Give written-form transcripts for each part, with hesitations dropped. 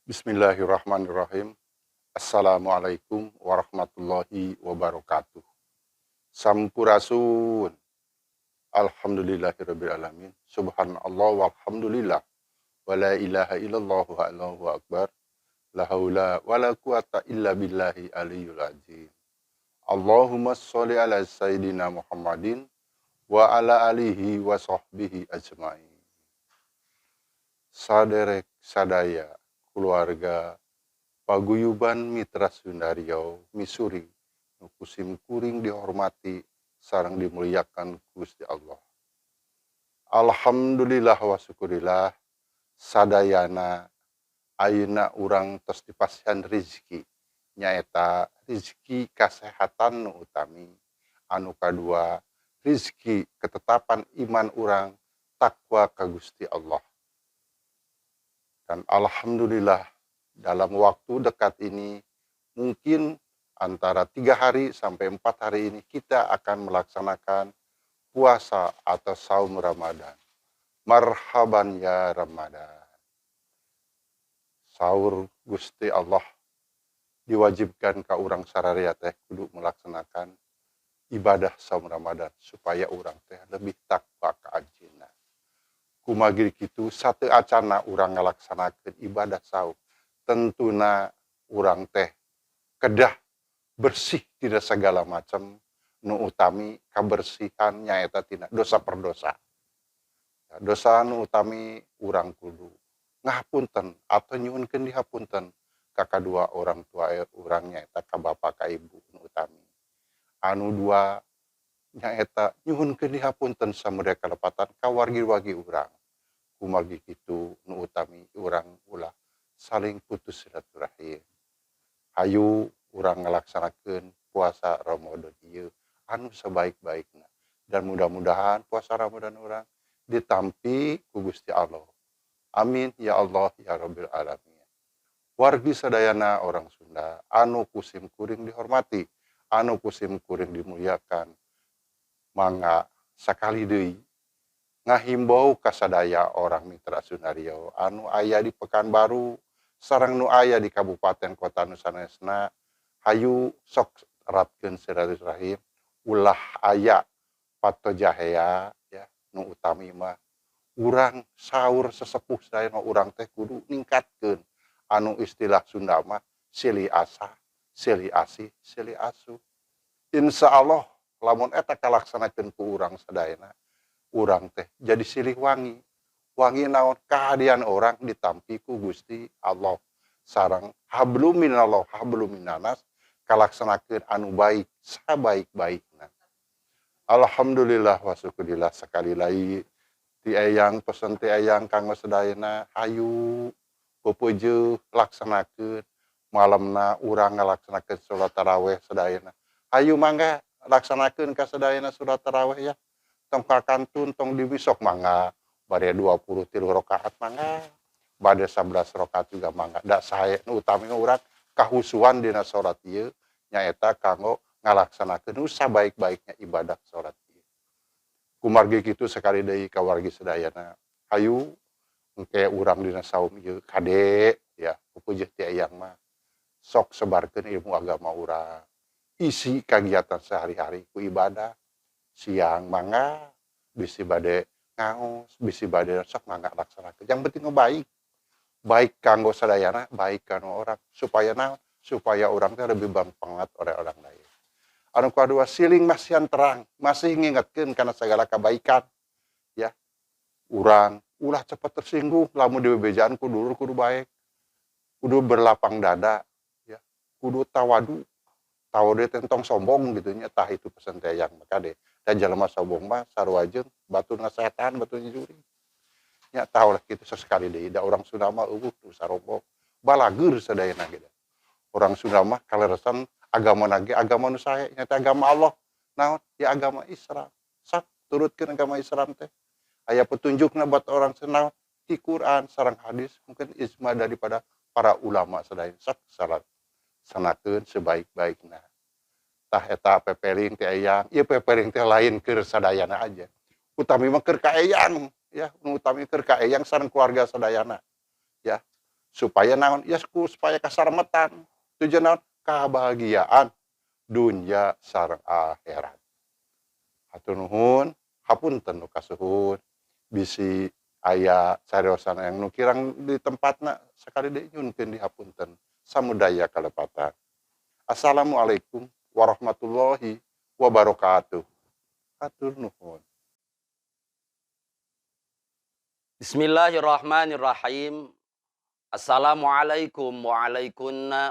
Bismillahirrahmanirrahim. Assalamualaikum warahmatullahi wabarakatuh. Sampurasun. Alhamdulillahirrabbilalamin. Subhanallah walhamdulillah. Wa la ilaha illallah wa Allahu akbar. La haula wa la quwata illa billahi aliyul azim. Allahumma sholli ala sayyidina Muhammadin wa ala alihi wa sahbihi ajmain. Saderek sadaya keluarga paguyuban Mitra Sunda Riau Missouri nu kusim kuring dihormati sareng dimuliakan Gusti Allah. Alhamdulillah wa syukurillah sadayana ayeuna urang tos dipasihan rezeki nyaeta rezeki kasehatan nu utami, anu kadua rezeki ketetapan iman urang takwa ka Gusti Allah. Dan alhamdulillah dalam waktu dekat ini mungkin antara 3 hari sampai 4 hari ini kita akan melaksanakan puasa atau saum Ramadan. Marhaban ya Ramadan. Sahur Gusti Allah diwajibkan ka urang sararea teh kudu melaksanakan ibadah saum Ramadan supaya urang teh lebih takwa ka anjeunna. Kumagir kitu satu acana urang ngalaksanakeun ibadah saum tentuna urang teh kedah bersih tina segala macam nu utami kabersihan nyaeta tina dosa perdosa. Dosa nu utami urang kudu ngahapunten atau nyuhunkeun dihapunten ka kadua orang tua urang nyaeta ka bapa ka ibu nu utami. Anu dua nyaeta nyuhunkeun dihapunten samudaya kalepatan ka wargi-wargi urang. Kumagi kitu nu utami urang ulah saling putus silaturahim. Hayu urang ngalaksanakeun puasa Ramadan ieu anu sabaik-baikna dan mudah-mudahan puasa Ramadan urang ditampi ku Gusti Allah. Amin ya Allah ya Rabbil alamin. Wargi sadayana orang Sunda anu kusim kuring dihormati, anu kusim kuring dimuliakan. Mangga sakali deui ngahimbau ka sadaya orang Mitra Sunda Riau anu aya di Pekanbaru sareng nu aya di Kabupaten Kota nu sanesna hayu sok eratkeun silaturahim ulah aya patojahea ya nu utami mah urang saur sesepuh sadayana urang teh kudu ningkatkeun anu istilah Sunda mah silih asa, silih asih, silih asuh. Insyaallah lamun eta kalaksanakeun ku urang sadayana urang teh jadi silih wangi. Wangi naon kahadian orang ditampi ku Gusti Allah sareng hablum minallah hablum minanas kalaksanakeun anu baik sabaik-baikna. Alhamdulillah wa syukurillah sekali lagi ti eyang pesen ti eyang kanggo sadayana hayu peupeujeuh laksanakeun malemna urang ngalaksanakeun salat tarawih sadayana. Hayu mangga laksanakeun ka sadayana salat tarawih ya. Tong kakantun tong diwisok mangga bade 23 rakaat mangga bade 11 rakaat juga mangga da sae nu utami urang kahusuan dina salat ieu nyaeta kanggo ngalaksanakeun nu sabaik-baiknya ibadah salat ieu. Kumargi kitu sakali deui ka wargi sadayana hayu engke urang dina saum ieu kade ya pupujeuh ti eyang mah sok sebarkeun ilmu agama urang. Isi kagiatan sehari-hari ku ibadah siang mangga bisi bade ngaos bisi bade sok mangga laksanakeun yang penting baik baik kanggo sadayana baik kanu orang supaya naon supaya orang teh lebih bangpangat oleh orang lain. Anu kadua siling masihan terang masih ngingetkeun kana segala kebaikan ya urang ulah cepat tersinggung lamun dibebejaan ku dulur kudu baik kudu berlapang dada ya kudu tawadu tawadu tentang sombong gitu nya tah itu pesen teh yang maka deh dan jelema sombong mah sarua jeung batuna setan batuna juri nya tahu lah kitu sesekali deui da urang Sunda mah eueuh tu sarombong balageur sadayana gitu urang Sunda mah kaleresan agama nage agama nu sae nya teh agama Allah naon ya agama Islam sak turutkeun agama Islam teh aya petunjukna buat orang Sunda di Quran sareng hadis mungkin ijma daripada para ulama sadayana sak salat sanakeun sebaik-baikna. Tah eta pepering teh eyang, ieu pepering teh lain keur sadayana aja. Utami mah keur ka eyang, ya, nu utami keur ka eyang sareng keluarga sadayana. Ya. Supaya naon? Ya supaya kasarmetan. Tujuan naon? Kebahagiaan dunia sareng akhirat. Hatur nuhun, hapunten nu kasuhun. Bisi aya sariosana yang nu kirang di tempatna sakali deui nyunkeun dihapunten. Samudaya kalepatan. Assalamualaikum warahmatullahi wabarakatuh. Hatur nuhun. Bismillahirrahmanirrahim. Assalamualaikum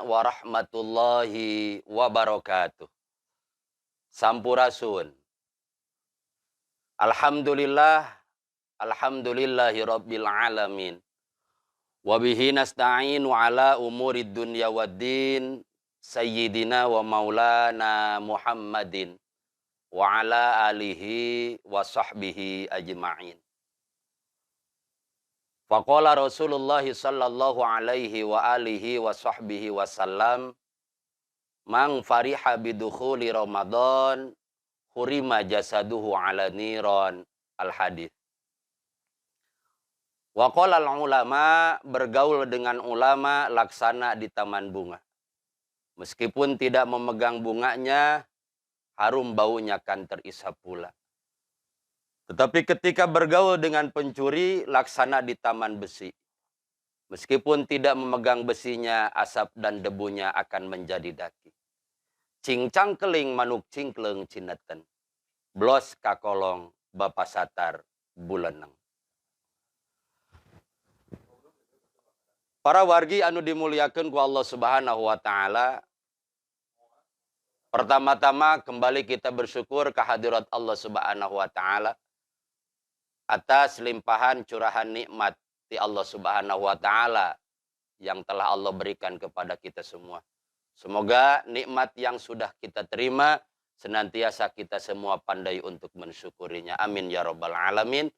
warahmatullahi wabarakatuh. Sampurasun. Alhamdulillah, alhamdulillahi rabbil alamin. Wabihi nasta'inu ala umurid dunya waddin. Sayyidina wa maulana Muhammadin. Wa ala alihi wa sahbihi ajma'in. Faqala Rasulullah sallallahu alaihi wa alihi wa sahbihi wasallam, "Man fariha bidukhuli Ramadan, hurima jasaduhu ala niran." Al-hadis. Wa qala al-ulama, bergaul dengan ulama laksana di taman bunga. Meskipun tidak memegang bunganya, harum baunya kan terisap pula. Tetapi ketika bergaul dengan pencuri, laksana di taman besi. Meskipun tidak memegang besinya, asap dan debunya akan menjadi daki. Cincang keling manuk cingkleng cineten. Blos kakolong bapa satar buleneng. Para wargi anu dimuliakeun ku Allah Subhanahu wa taala. Pertama-tama kembali kita bersyukur kehadirat Allah Subhanahu wa taala atas limpahan curahan nikmat di Allah Subhanahu wa taala yang telah Allah berikan kepada kita semua. Semoga nikmat yang sudah kita terima senantiasa kita semua pandai untuk mensyukurinya. Amin ya rabbal alamin.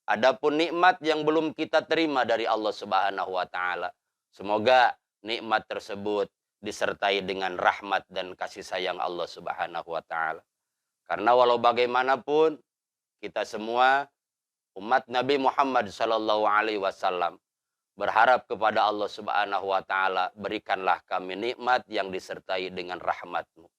Adapun nikmat yang belum kita terima dari Allah Subhanahu wa taala, semoga nikmat tersebut disertai dengan rahmat dan kasih sayang Allah Subhanahu wa taala. Karena walau bagaimanapun kita semua umat Nabi Muhammad sallallahu alaihi wasallam berharap kepada Allah Subhanahu wa taala, berikanlah kami nikmat yang disertai dengan rahmat-Mu.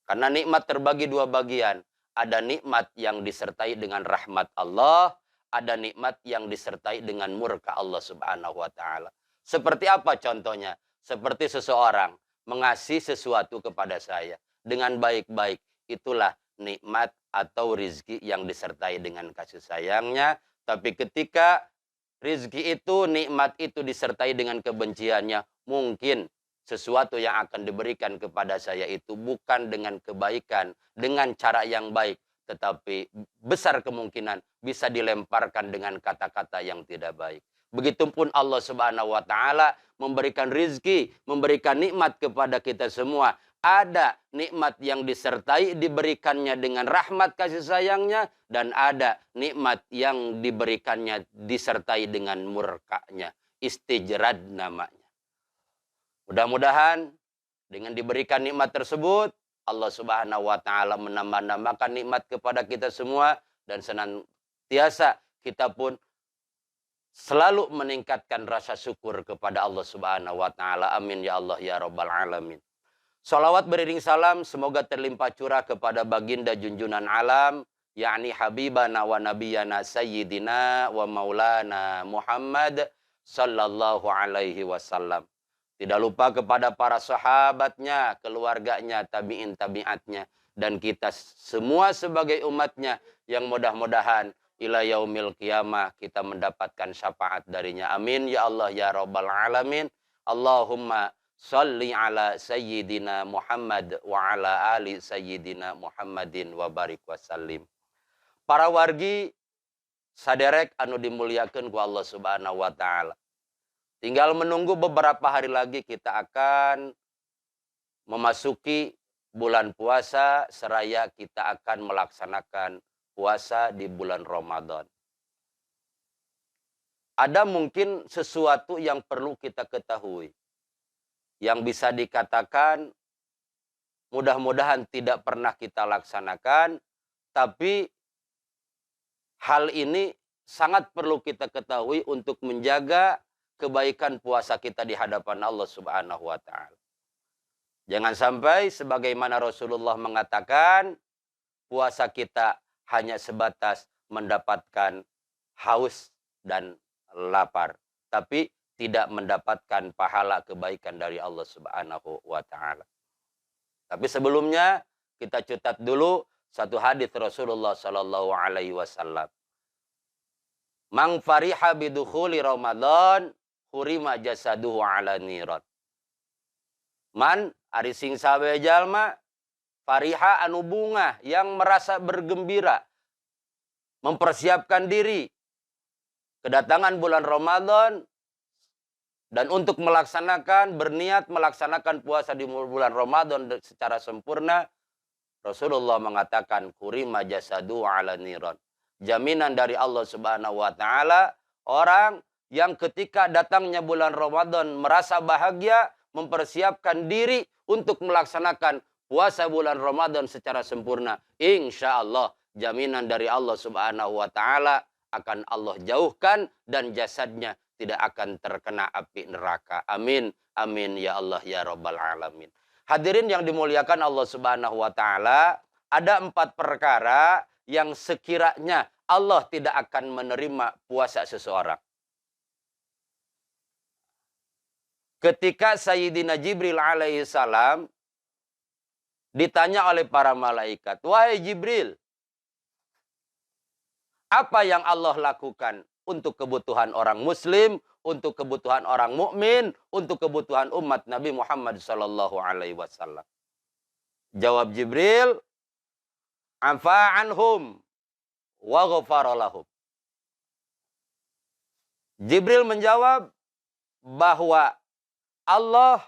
Karena nikmat terbagi dua bagian. Ada nikmat yang disertai dengan rahmat Allah, ada nikmat yang disertai dengan murka Allah Subhanahu wa taala. Seperti apa contohnya? Seperti seseorang mengasihi sesuatu kepada saya dengan baik-baik. Itulah nikmat atau rizki yang disertai dengan kasih sayangnya. Tapi ketika rizki itu, nikmat itu disertai dengan kebenciannya, mungkin sesuatu yang akan diberikan kepada saya itu bukan dengan kebaikan, dengan cara yang baik, tetapi besar kemungkinan bisa dilemparkan dengan kata-kata yang tidak baik. Begitupun Allah Subhanahu wa taala memberikan rizki, memberikan nikmat kepada kita semua. Ada nikmat yang disertai diberikannya dengan rahmat kasih sayangnya, dan ada nikmat yang diberikannya disertai dengan murkanya. Istijrad namanya. Mudah-mudahan dengan diberikan nikmat tersebut, Allah Subhanahu wa taala menambah-nambahkan nikmat kepada kita semua, dan senantiasa kita pun selalu meningkatkan rasa syukur kepada Allah Subhanahu wa taala. Amin ya Allah ya rabbal alamin. Salawat beriring salam semoga terlimpah curah kepada baginda junjunan alam, yakni habibana wa nabiyana sayyidina wa maulana Muhammad sallallahu alaihi wasallam. Tidak lupa kepada para sahabatnya, keluarganya, tabi'in tabi'atnya, dan kita semua sebagai umatnya yang mudah-mudahan ila yaumil qiyamah kita mendapatkan syafaat darinya. Amin ya Allah ya rabbal alamin. Allahumma sholli ala sayyidina Muhammad wa ala ali sayyidina Muhammadin wa barik wasallim. Para wargi saderek anu dimuliakeun ku Allah Subhanahu wa taala. Tinggal menunggu beberapa hari lagi kita akan memasuki bulan puasa, seraya kita akan melaksanakan puasa di bulan Ramadan. Ada mungkin sesuatu yang perlu kita ketahui, yang bisa dikatakan mudah-mudahan tidak pernah kita laksanakan, tapi hal ini sangat perlu kita ketahui untuk menjaga kebaikan puasa kita di hadapan Allah Subhanahu wa taala. Jangan sampai sebagaimana Rasulullah mengatakan, puasa kita hanya sebatas mendapatkan haus dan lapar, tapi tidak mendapatkan pahala kebaikan dari Allah Subhanahu wa taala. Tapi sebelumnya kita catat dulu satu hadis Rasulullah sallallahu alaihi wasallam. Man fariha bidukhuli Ramadan hurima jasaduhu ala niran. Man ari sing sawe jalma fariha anu bunga yang merasa bergembira mempersiapkan diri kedatangan bulan Ramadan dan untuk melaksanakan berniat melaksanakan puasa di bulan Ramadan secara sempurna, Rasulullah mengatakan kurima jasadu ala niran. Jaminan dari Allah Subhanahu wa taala, orang yang ketika datangnya bulan Ramadan merasa bahagia mempersiapkan diri untuk melaksanakan puasa bulan Ramadan secara sempurna, insya Allah jaminan dari Allah Subhanahu wa taala akan Allah jauhkan dan jasadnya tidak akan terkena api neraka. Amin. Amin ya Allah ya Rabbal alamin. Hadirin yang dimuliakan Allah Subhanahu wa taala, ada 4 perkara yang sekiranya Allah tidak akan menerima puasa seseorang. Ketika Sayyidina Jibril alaihissalam ditanya oleh para malaikat, "Wahai Jibril, apa yang Allah lakukan untuk kebutuhan orang muslim, untuk kebutuhan orang mukmin, untuk kebutuhan umat Nabi Muhammad sallallahu alaihi wasallam?" Jawab Jibril, "Afa anhum wa ghafara lahum." Jibril menjawab bahwa Allah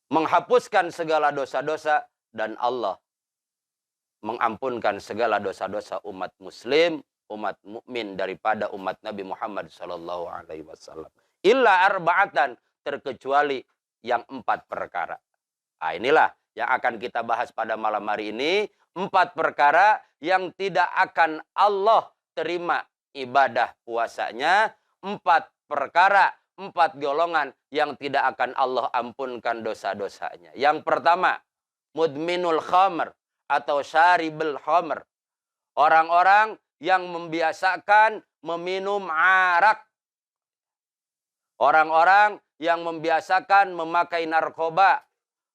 menghapuskan segala dosa-dosa dan Allah mengampunkan segala dosa-dosa umat muslim, umat mukmin daripada umat Nabi Muhammad sallallahu alaihi wasallam. Illa arba'atan, terkecuali yang 4 perkara. Nah, inilah yang akan kita bahas pada malam hari ini. 4 perkara yang tidak akan Allah terima ibadah puasanya. 4 perkara, 4 golongan yang tidak akan Allah ampunkan dosa-dosanya. Yang pertama, mudminul khamr atau syaribul khamr. Orang-orang yang membiasakan meminum arak. Orang-orang yang membiasakan memakai narkoba.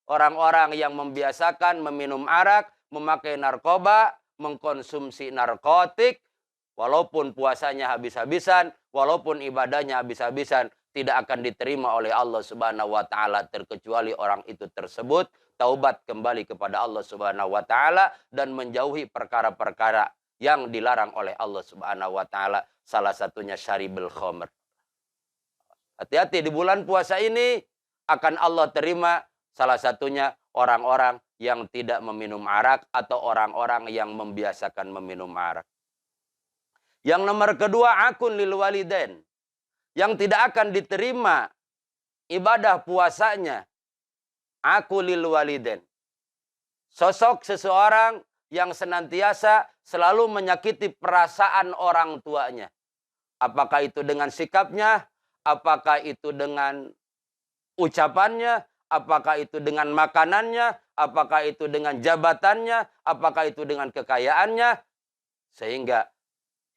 Orang-orang yang membiasakan meminum arak, memakai narkoba, mengkonsumsi narkotik, walaupun puasanya habis-habisan, walaupun ibadahnya habis-habisan, tidak akan diterima oleh Allah Subhanahu wa taala, terkecuali orang itu tersebut taubat kembali kepada Allah Subhanahu wa taala dan menjauhi perkara-perkara yang dilarang oleh Allah Subhanahu wa taala, salah satunya syaribul khamr. Hati-hati di bulan puasa ini akan Allah terima salah satunya orang-orang yang tidak meminum arak atau orang-orang yang membiasakan meminum arak. Yang nomor kedua, akun lil walidain. Yang tidak akan diterima ibadah puasanya, aku lil walidain. Sosok seseorang yang senantiasa selalu menyakiti perasaan orang tuanya. Apakah itu dengan sikapnya, apakah itu dengan ucapannya, apakah itu dengan makanannya, apakah itu dengan jabatannya, apakah itu dengan kekayaannya, sehingga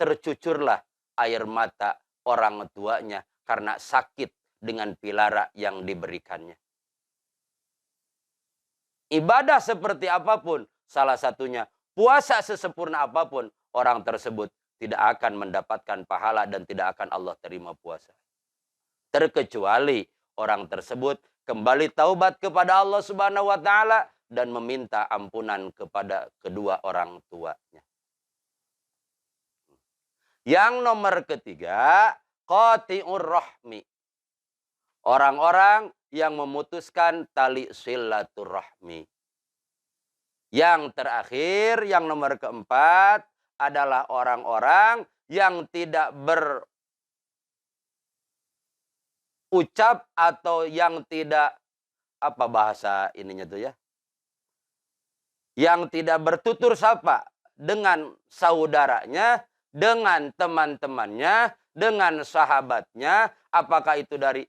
tercucurlah air mata orang tuanya karena sakit dengan pilara yang diberikannya. Ibadah seperti apapun, salah satunya puasa sesempurna apapun, orang tersebut tidak akan mendapatkan pahala dan tidak akan Allah terima puasa. Terkecuali orang tersebut kembali taubat kepada Allah Subhanahu wa taala dan meminta ampunan kepada kedua orang tuanya. Yang nomor ketiga, qati'ur rahmi. Orang-orang yang memutuskan tali silaturahmi. Yang terakhir, yang nomor keempat adalah orang-orang yang tidak berucap atau yang tidak, apa bahasa ininya tuh ya? Yang tidak bertutur sapa dengan saudaranya, dengan teman-temannya, dengan sahabatnya, apakah itu dari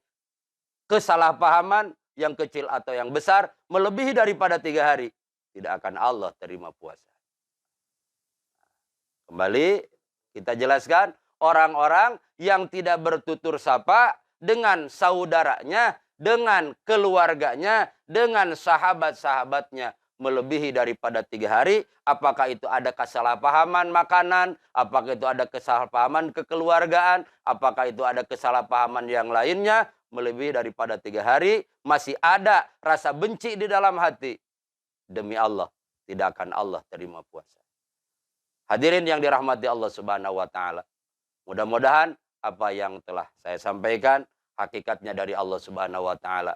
kesalahpahaman yang kecil atau yang besar, melebihi daripada 3 hari, tidak akan Allah terima puasa. Kembali kita jelaskan, orang-orang yang tidak bertutur sapa dengan saudaranya, dengan keluarganya, dengan sahabat-sahabatnya, melebihi daripada 3 hari, apakah itu ada kesalahpahaman makanan, apakah itu ada kesalahpahaman kekeluargaan, apakah itu ada kesalahpahaman yang lainnya, melebihi daripada 3 hari, masih ada rasa benci di dalam hati. Demi Allah, tidak akan Allah terima puasa. Hadirin yang dirahmati Allah Subhanahu wa taala. Mudah-mudahan apa yang telah saya sampaikan hakikatnya dari Allah Subhanahu wa taala.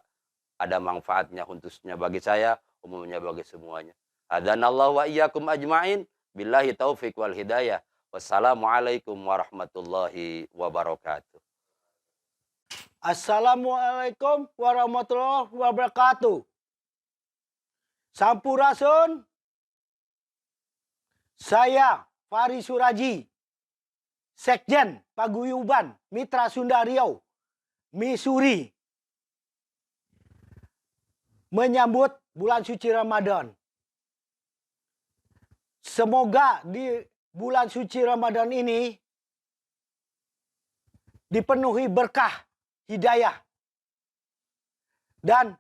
Ada manfaatnya khususnya bagi saya, umumnya bagi semuanya. Hadanallahu wa iyyakum ajmain. Billahi taufik wal hidayah. Wassalamualaikum warahmatullahi wabarakatuh. Assalamualaikum warahmatullahi wabarakatuh. Sampurasun. Saya Fari Suraji, Sekjen Paguyuban Mitra Sunda Riau, Missouri, menyambut bulan suci Ramadan. Semoga di bulan suci Ramadan ini dipenuhi berkah, hidayah. Dan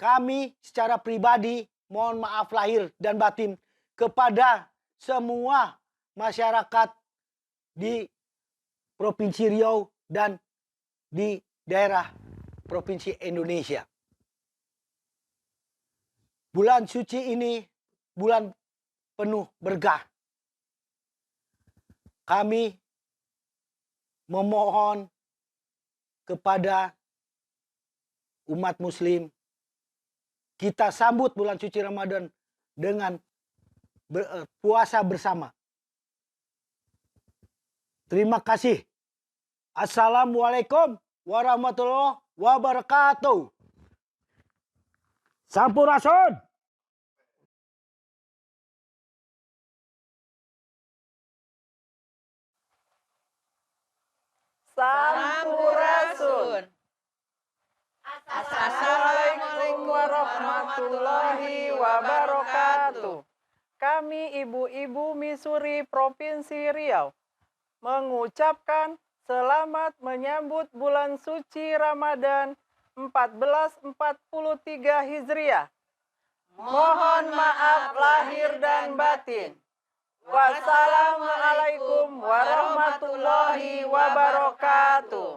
kami secara pribadi mohon maaf lahir dan batin kepada semua masyarakat di Provinsi Riau dan di daerah Provinsi Indonesia. Bulan suci ini bulan penuh berkah. Kami memohon kepada umat muslim, kita sambut bulan suci Ramadan dengan puasa bersama. Terima kasih. Assalamualaikum warahmatullahi wabarakatuh. Sampurasun. Sampurasun. Assalamualaikum warahmatullahi wabarakatuh. Kami ibu-ibu Missouri Provinsi Riau mengucapkan selamat menyambut bulan suci Ramadan 1443 Hijriah. Mohon maaf lahir dan batin. Wassalamualaikum warahmatullahi wabarakatuh.